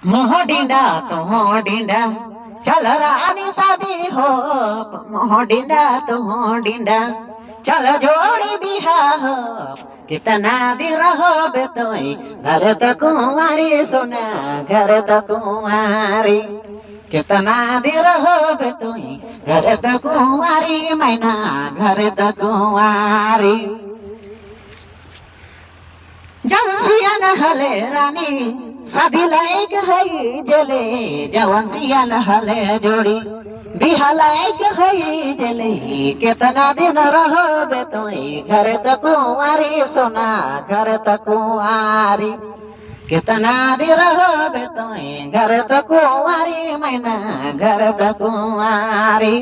मोहडिंडा तो मोहडिंडा चल रानी शादी हो। मोहडिंडा तो मोहडिंडा चल जोड़ी बिहा हो। कितना दिन रहो बेतोई घर तो कुंवारी सोना घर तो कुंवारी। कितना दिन रहो बेतोई घर तो कुंवारी मैना घर तो कुंवारी। जवसिया नहले रानी शादी लायक है जले जवसिया नहले जोड़ी बिहा लायक है जले। कितना दिन रहो बेतोई घर तक कुंवारी सोना घर तक कुंवारी। कितना दिन रहो बेतोई घर तक कुंवारी मैना घर तक कुंवारी।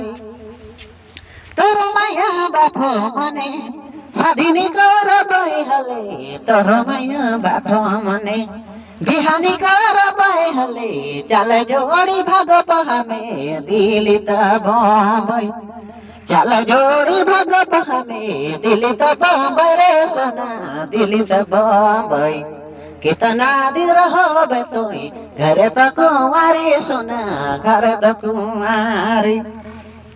तोर माया बाठो मने शादी कर हले तोर माया बाठो मने बिहानी कर हले। चल जोड़ी भाग हमें दिल्ली बम्बई चल जोड़ी भाग हमें दिल्ली बम्बई रे सोना दिल्ली बम्बई। कितना दिन रहो बेतोई घर तक कुंवारी सोना घर तक कुंवारी।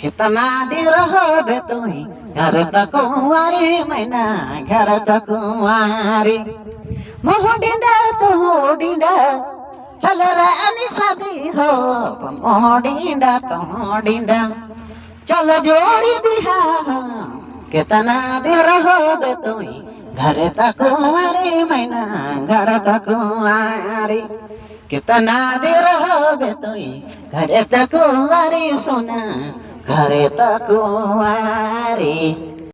कितना दिन रहो बेतोई घर तक कुंवारी मैना घर तक कुंवारी। मोहडिंडा तो मोहडिंडा चल रानी शादी हो। मोहडिंडा तो मोहडिंडा चल जोड़ी बिहा हो। कितना दिन रहो बेतोई घर तक कुंवारी मैना घर तक कुंवारी। कितना दिन रहो बेतोई घर तक कुंवारी सोना घर तक कुंवारी।